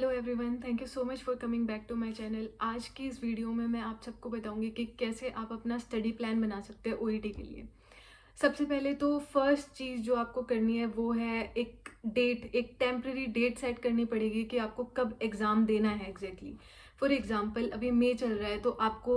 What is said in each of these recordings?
Hello everyone, thank you so much for coming back to my channel. आज की इस video में मैं आप सबको बताऊंगी कि कैसे आप अपना स्टडी प्लान बना सकते हैं ओईटी के लिए। सबसे पहले तो फर्स्ट चीज़ जो आपको करनी है वो है एक टेम्प्रेरी डेट सेट करनी पड़ेगी कि आपको कब एग्ज़ाम देना है एग्जैक्टली। फॉर एग्जांपल अभी मई चल रहा है तो आपको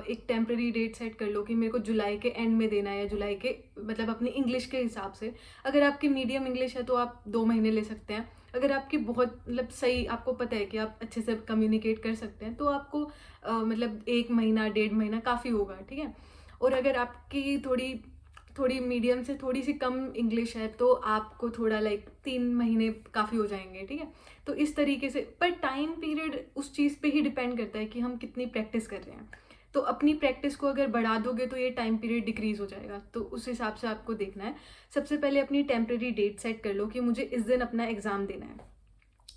एक टेम्प्रेरी डेट सेट कर लो कि मेरे को जुलाई के एंड में देना है, या जुलाई के मतलब अपनी इंग्लिश के हिसाब से। अगर आपकी मीडियम इंग्लिश है तो आप 2 महीने ले सकते हैं। अगर आपकी बहुत मतलब सही आपको पता है कि आप अच्छे से कम्युनिकेट कर सकते हैं तो आपको मतलब 1 महीना 1.5 महीना काफ़ी होगा, ठीक है। और अगर आपकी थोड़ी थोड़ी मीडियम से थोड़ी सी कम इंग्लिश है तो आपको थोड़ा 3 महीने काफ़ी हो जाएंगे, ठीक है। तो इस तरीके से, पर टाइम पीरियड उस चीज़ पे ही डिपेंड करता है कि हम कितनी प्रैक्टिस कर रहे हैं। तो अपनी प्रैक्टिस को अगर बढ़ा दोगे तो ये टाइम पीरियड डिक्रीज हो जाएगा, तो उस हिसाब से आपको देखना है। सबसे पहले अपनी टेम्प्रेरी डेट सेट कर लो कि मुझे इस दिन अपना एग्ज़ाम देना है।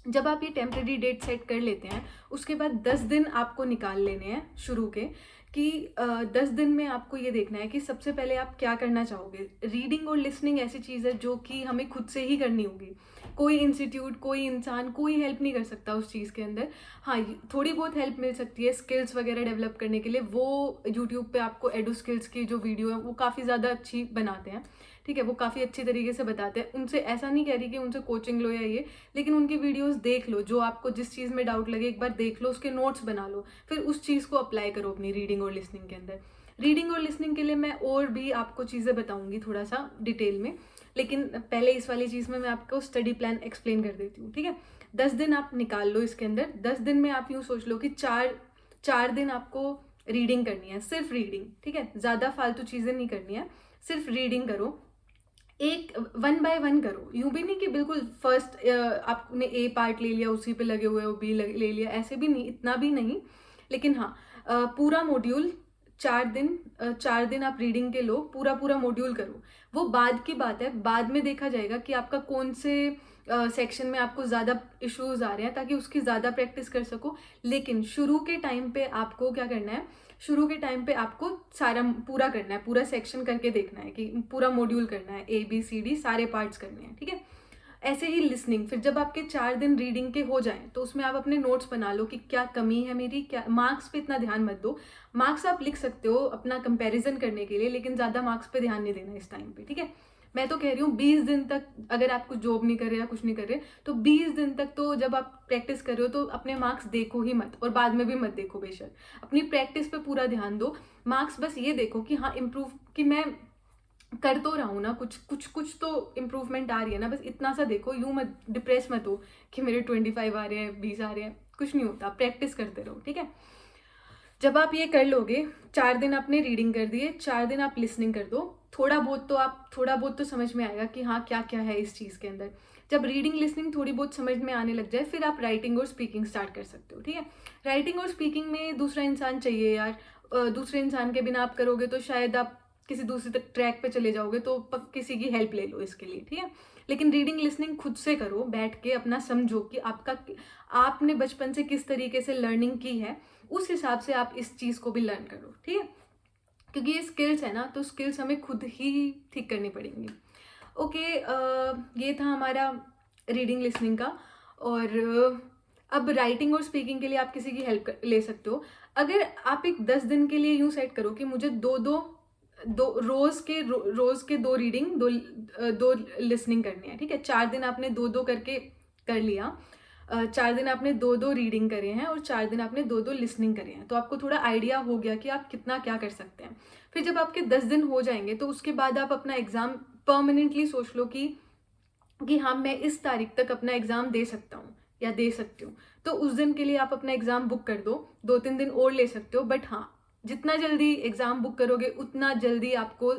जब आप ये टेम्प्रेरी डेट सेट कर लेते हैं उसके बाद 10 दिन आपको निकाल लेने हैं शुरू के, कि 10 दिन में आपको ये देखना है कि सबसे पहले आप क्या करना चाहोगे। रीडिंग और लिसनिंग ऐसी चीज़ है जो कि हमें खुद से ही करनी होगी। कोई इंस्टीट्यूट, कोई इंसान, कोई हेल्प नहीं कर सकता उस चीज़ के अंदर। हाँ, थोड़ी बहुत हेल्प मिल सकती है स्किल्स वगैरह डेवलप करने के लिए। वो यूट्यूब पे आपको एडू स्किल्स की जो वीडियो है वो काफ़ी ज़्यादा अच्छी बनाते हैं, ठीक है। वो काफ़ी अच्छी तरीके से बताते हैं। उनसे ऐसा नहीं कह रही कि उनसे कोचिंग लो या ये, लेकिन उनकी वीडियोस देख लो। जो आपको जिस चीज़ में डाउट लगे एक बार देख लो, उसके नोट्स बना लो, फिर उस चीज़ को अप्लाई करो अपनी रीडिंग और लिसनिंग के अंदर। रीडिंग और लिसनिंग के लिए मैं और भी आपको चीज़ें बताऊंगी थोड़ा सा डिटेल में, लेकिन पहले इस वाली चीज़ में मैं आपको स्टडी प्लान एक्सप्लेन कर देती हूँ, ठीक है। 10 दिन आप निकाल लो इसके अंदर। 10 दिन में आप यूँ सोच लो कि चार चार दिन आपको रीडिंग करनी है, सिर्फ रीडिंग, ठीक है। ज़्यादा फालतू चीज़ें नहीं करनी है, सिर्फ रीडिंग करो। एक 1 बाय 1 करो, यूं भी नहीं कि बिल्कुल फर्स्ट आपने ए पार्ट ले लिया उसी पे लगे हुए हो, बी ले लिया, ऐसे भी नहीं, इतना भी नहीं। लेकिन हाँ, पूरा मॉड्यूल 4 दिन, 4 दिन आप रीडिंग के लो, पूरा पूरा मॉड्यूल करो। वो बाद की बात है, बाद में देखा जाएगा कि आपका कौन से सेक्शन में आपको ज़्यादा इश्यूज आ रहे हैं, ताकि उसकी ज़्यादा प्रैक्टिस कर सको। लेकिन शुरू के टाइम पे आपको क्या करना है, शुरू के टाइम पे आपको सारा पूरा करना है, पूरा सेक्शन करके देखना है कि पूरा मॉड्यूल करना है, ABCD सारे पार्ट्स करने हैं, ठीक है। ऐसे ही लिसनिंग, फिर जब आपके 4 दिन रीडिंग के हो जाएं तो उसमें आप अपने नोट्स बना लो कि क्या कमी है मेरी, क्या। मार्क्स पे इतना ध्यान मत दो। मार्क्स आप लिख सकते हो अपना कंपैरिजन करने के लिए, लेकिन ज़्यादा मार्क्स पे ध्यान नहीं देना इस टाइम पे, ठीक है। मैं तो कह रही हूँ 20 दिन तक, अगर आप कुछ जॉब नहीं कर रहे या कुछ नहीं कर रहे तो 20 दिन तक तो जब आप प्रैक्टिस कर रहे हो तो अपने मार्क्स देखो ही मत, और बाद में भी मत देखो बेशक। अपनी प्रैक्टिस पे पूरा ध्यान दो। मार्क्स बस ये देखो कि हाँ इम्प्रूव, कि मैं कर तो रहा हूँ ना, कुछ तो इम्प्रूवमेंट आ रही है ना, बस इतना सा देखो। यूं मत डिप्रेस मत हो कि मेरे 25 आ रहे हैं, 20 आ रहे हैं, कुछ नहीं होता। प्रैक्टिस करते रहो, ठीक है। जब आप ये कर लोगे, 4 दिन आपने रीडिंग कर दिए, 4 दिन आप लिसनिंग कर दो। थोड़ा बहुत तो समझ में आएगा कि हाँ क्या क्या है इस चीज़ के अंदर। जब रीडिंग लिसनिंग थोड़ी बहुत समझ में आने लग जाए फिर आप राइटिंग और स्पीकिंग स्टार्ट कर सकते हो, ठीक है। राइटिंग और स्पीकिंग में दूसरा इंसान चाहिए यार। दूसरे इंसान के बिना आप करोगे तो शायद आप किसी दूसरे ट्रैक पे चले जाओगे, तो किसी की हेल्प ले लो इसके लिए, ठीक है। लेकिन रीडिंग लिसनिंग खुद से करो, बैठ के अपना समझो कि आपने बचपन से किस तरीके से लर्निंग की है, उस हिसाब से आप इस चीज़ को भी लर्न करो, ठीक है। क्योंकि ये स्किल्स है ना, तो स्किल्स हमें खुद ही ठीक करनी पड़ेंगी। ओके, ये था हमारा रीडिंग लिसनिंग का। और अब राइटिंग और स्पीकिंग के लिए आप किसी की हेल्प ले सकते हो। अगर आप एक 10 दिन के लिए यूँ सेट करो कि मुझे दो रोज के 2 रीडिंग, दो लिसनिंग करनी है, ठीक है। 4 दिन आपने 2-2 करके कर लिया। 4 दिन आपने 2-2 रीडिंग करे हैं और 4 दिन आपने 2-2 लिसनिंग करे हैं, तो आपको थोड़ा आइडिया हो गया कि आप कितना क्या कर सकते हैं। फिर जब आपके 10 दिन हो जाएंगे तो उसके बाद आप अपना एग्ज़ाम परमानेंटली सोच लो कि हाँ मैं इस तारीख तक अपना एग्ज़ाम दे सकता हूँ या दे सकती हूँ। तो उस दिन के लिए आप अपना एग्ज़ाम बुक कर दो। 2-3 दिन और ले सकते हो, बट हाँ जितना जल्दी एग्ज़ाम बुक करोगे उतना जल्दी आपको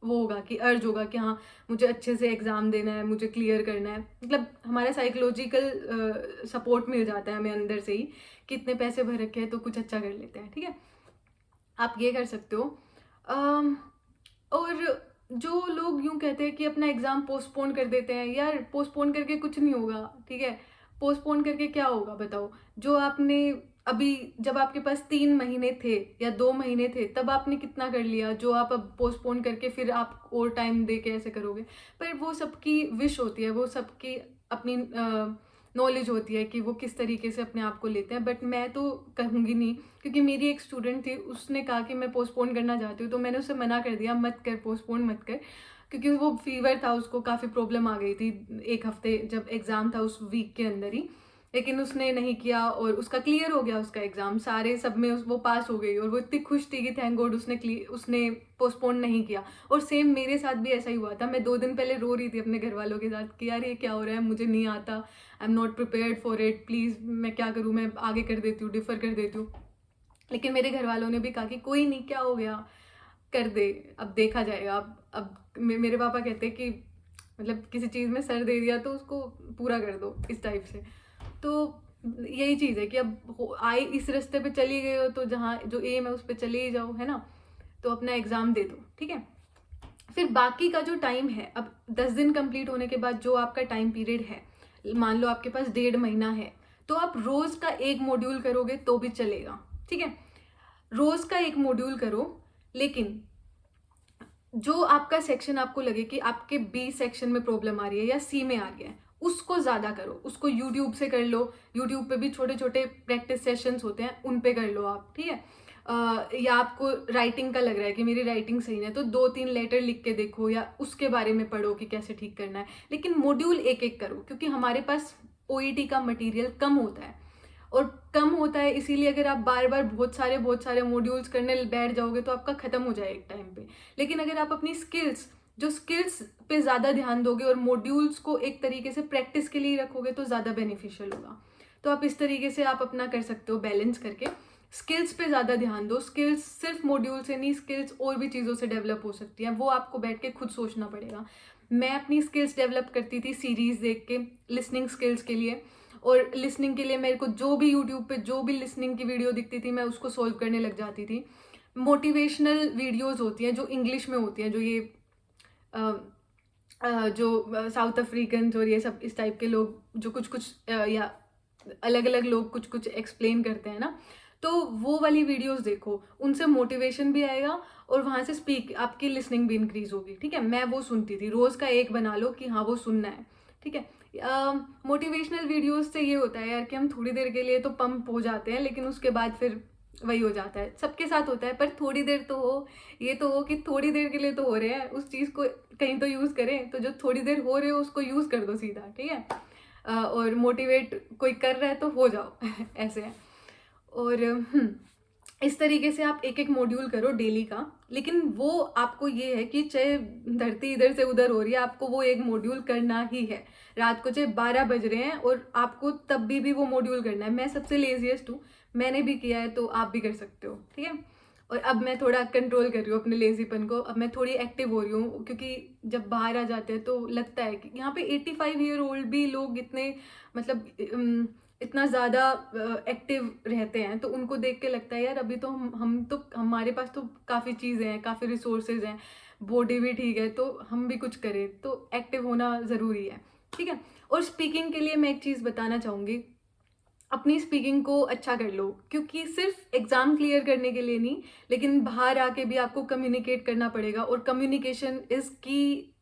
वो होगा कि अर्ज होगा कि हाँ मुझे अच्छे से एग्ज़ाम देना है, मुझे क्लियर करना है। मतलब हमारा साइकोलॉजिकल सपोर्ट मिल जाता है हमें अंदर से ही कि इतने पैसे भर रखे हैं तो कुछ अच्छा कर लेते हैं, ठीक है। आप ये कर सकते हो। और जो लोग यूं कहते हैं कि अपना एग्ज़ाम पोस्टपोन कर देते हैं, यार पोस्टपोन करके कुछ नहीं होगा, ठीक है। पोस्टपोन करके क्या होगा बताओ। जो आपने अभी, जब आपके पास 3 महीने थे या 2 महीने थे तब आपने कितना कर लिया, जो आप अब पोस्टपोन करके फिर आप और टाइम दे के ऐसे करोगे। पर वो सबकी विश होती है, वो सबकी अपनी नॉलेज होती है कि वो किस तरीके से अपने आप को लेते हैं, बट मैं तो कहूँगी नहीं, क्योंकि मेरी एक स्टूडेंट थी, उसने कहा कि मैं पोस्टपोन करना चाहती हूँ, तो मैंने उसे मना कर दिया, मत कर, पोस्टपोन मत कर, क्योंकि वो फीवर था, उसको काफ़ी प्रॉब्लम आ गई थी 1 हफ्ते जब एग्ज़ाम था उस वीक के अंदर ही, लेकिन उसने नहीं किया और उसका क्लियर हो गया, उसका एग्ज़ाम सारे सब में वो पास हो गई और वो इतनी खुश थी कि थैंक गॉड उसने पोस्टपोन नहीं किया। और सेम मेरे साथ भी ऐसा ही हुआ था। मैं 2 दिन पहले रो रही थी अपने घर वालों के साथ कि यार ये क्या हो रहा है, मुझे नहीं आता, I am not prepared for it, please मैं क्या करूँ, मैं आगे कर देती हूँ, डिफ़र कर देती हूँ। लेकिन मेरे घर वालों ने भी कहा कि कोई नहीं, क्या हो गया, कर दे, अब देखा जाएगा। अब मेरे पापा कहते हैं कि मतलब किसी चीज़ में सर दे दिया तो उसको पूरा कर दो, इस टाइप से। तो यही चीज़ है कि अब आए इस रास्ते पे चली गई हो तो जहाँ जो एम है उस पर चले ही जाओ, है ना। तो अपना एग्ज़ाम दे दो, ठीक है। फिर बाकी का जो टाइम है, अब 10 दिन कंप्लीट होने के बाद जो आपका टाइम पीरियड है, मान लो आपके पास 1.5 महीना है, तो आप रोज़ का 1 मॉड्यूल करोगे तो भी चलेगा, ठीक है। रोज़ का 1 मॉड्यूल करो, लेकिन जो आपका सेक्शन आपको लगे कि आपके बी सेक्शन में प्रॉब्लम आ रही है या सी में आ रही है, उसको ज़्यादा करो, उसको यूट्यूब से कर लो। यूट्यूब पे भी छोटे छोटे प्रैक्टिस सेशंस होते हैं, उन पे कर लो आप, ठीक है। या आपको राइटिंग का लग रहा है कि मेरी राइटिंग सही है, तो 2-3 लेटर लिख के देखो या उसके बारे में पढ़ो कि कैसे ठीक करना है। लेकिन मॉड्यूल एक एक करो, क्योंकि हमारे पास ओईटी का मटेरियल कम होता है, और कम होता है इसीलिए अगर आप बार बार बहुत सारे मॉड्यूल्स करने बैठ जाओगे तो आपका ख़त्म हो जाए एक टाइम पे। लेकिन अगर आप अपनी स्किल्स पे ज़्यादा ध्यान दोगे और मॉड्यूल्स को एक तरीके से प्रैक्टिस के लिए रखोगे तो ज़्यादा बेनिफिशियल होगा। तो आप इस तरीके से आप अपना कर सकते हो, बैलेंस करके स्किल्स पे ज़्यादा ध्यान दो। स्किल्स सिर्फ मॉड्यूल से नहीं, स्किल्स और भी चीज़ों से डेवलप हो सकती हैं, वो आपको बैठ के खुद सोचना पड़ेगा। मैं अपनी स्किल्स डेवलप करती थी सीरीज़ देख के, लिसनिंग स्किल्स के लिए। और लिसनिंग के लिए मेरे को जो भी यूट्यूब पे जो भी लिसनिंग की वीडियो दिखती थी, मैं उसको सॉल्व करने लग जाती थी। मोटिवेशनल वीडियोस होती हैं जो इंग्लिश में होती हैं, जो ये जो साउथ अफ्रीकन और ये सब इस टाइप के लोग जो कुछ या अलग अलग लोग कुछ एक्सप्लेन करते हैं ना, तो वो वाली वीडियोस देखो, उनसे मोटिवेशन भी आएगा और वहाँ से स्पीक आपकी लिसनिंग भी इंक्रीज होगी, ठीक है। मैं वो सुनती थी, रोज़ का 1 बना लो कि हाँ वो सुनना है, ठीक है। मोटिवेशनल वीडियोस से ये होता है यार कि हम थोड़ी देर के लिए तो पंप हो जाते हैं, लेकिन उसके बाद फिर वही हो जाता है, सबके साथ होता है। पर थोड़ी देर तो हो, ये तो हो कि थोड़ी देर के लिए तो हो रहे हैं, उस चीज़ को कहीं तो यूज़ करें। तो जो थोड़ी देर हो रहे हो उसको यूज़ कर दो सीधा, ठीक है। और मोटिवेट कोई कर रहा है तो हो जाओ ऐसे है। और इस तरीके से आप एक एक मॉड्यूल करो डेली का। लेकिन वो आपको ये है कि चाहे धरती इधर से उधर हो रही है, आपको वो एक मॉड्यूल करना ही है। रात को चाहे 12 बज रहे हैं और आपको तब भी वो मॉड्यूल करना है। मैं सबसे लेजीएस्ट हूँ, मैंने भी किया है, तो आप भी कर सकते हो, ठीक है। और अब मैं थोड़ा कंट्रोल कर रही हूँ अपने लेजीपन को, अब मैं थोड़ी एक्टिव हो रही हूँ, क्योंकि जब बाहर आ जाते हैं तो लगता है कि यहाँ पे 85 ईयर ओल्ड भी लोग इतने मतलब इतना ज़्यादा एक्टिव रहते हैं, तो उनको देख के लगता है यार अभी तो हम तो हमारे पास तो काफ़ी चीज़ें हैं, काफ़ी रिसोर्सेज हैं, बॉडी भी ठीक है, तो हम भी कुछ करें, तो एक्टिव होना ज़रूरी है, ठीक है। और स्पीकिंग के लिए मैं एक चीज़ बताना चाहूँगी, अपनी स्पीकिंग को अच्छा कर लो, क्योंकि सिर्फ एग्ज़ाम क्लियर करने के लिए नहीं, लेकिन बाहर आके भी आपको कम्युनिकेट करना पड़ेगा। और कम्युनिकेशन इज़ की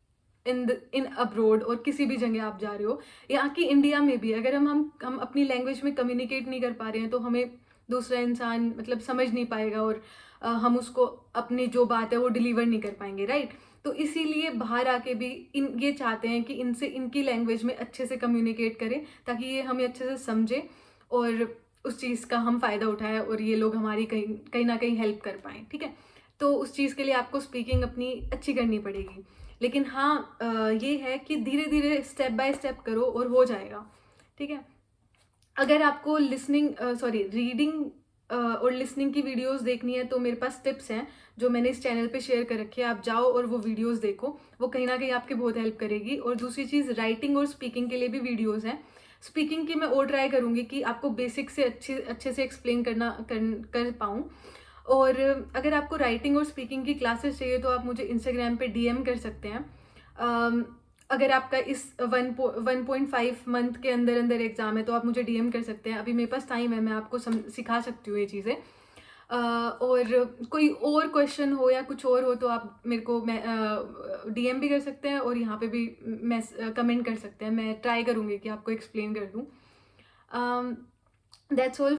इन अब्रोड, और किसी भी जगह आप जा रहे हो, यहाँ की इंडिया में भी अगर हम अपनी लैंग्वेज में कम्युनिकेट नहीं कर पा रहे हैं तो हमें दूसरा इंसान मतलब समझ नहीं पाएगा, और हम उसको अपनी जो बात है वो डिलीवर नहीं कर पाएंगे, राइट। तो इसीलिए बाहर आके भी ये चाहते हैं कि इनसे इनकी लैंग्वेज में अच्छे से कम्युनिकेट करें, ताकि ये हमें अच्छे से समझे और उस चीज़ का हम फ़ायदा उठाएं और ये लोग हमारी कहीं ना कहीं हेल्प कर पाएँ, ठीक है। तो उस चीज़ के लिए आपको स्पीकिंग अपनी अच्छी करनी पड़ेगी। लेकिन हाँ, ये है कि धीरे धीरे स्टेप बाय स्टेप करो और हो जाएगा, ठीक है। अगर आपको रीडिंग और लिसनिंग की वीडियोस देखनी है तो मेरे पास टिप्स हैं जो मैंने इस चैनल पे शेयर कर रखे हैं, आप जाओ और वो वीडियोस देखो, वो कहीं ना कहीं आपकी बहुत हेल्प करेगी। और दूसरी चीज़, राइटिंग और स्पीकिंग के लिए भी वीडियोस हैं। स्पीकिंग की मैं और ट्राई करूँगी कि आपको बेसिक से अच्छे से एक्सप्लेन कर पाऊँ। और अगर आपको राइटिंग और स्पीकिंग की क्लासेस चाहिए तो आप मुझे इंस्टाग्राम पे डीएम कर सकते हैं। अगर आपका इस 1.5 मंथ के अंदर अंदर एग्ज़ाम है तो आप मुझे डीएम कर सकते हैं, अभी मेरे पास टाइम है, मैं आपको सिखा सकती हूँ ये चीज़ें। और कोई और क्वेश्चन हो या कुछ और हो तो आप मेरे को डीएम भी कर सकते हैं और यहाँ पे भी कमेंट कर सकते हैं। मैं ट्राई करूँगी कि आपको एक्सप्लेन कर दूँ। That's all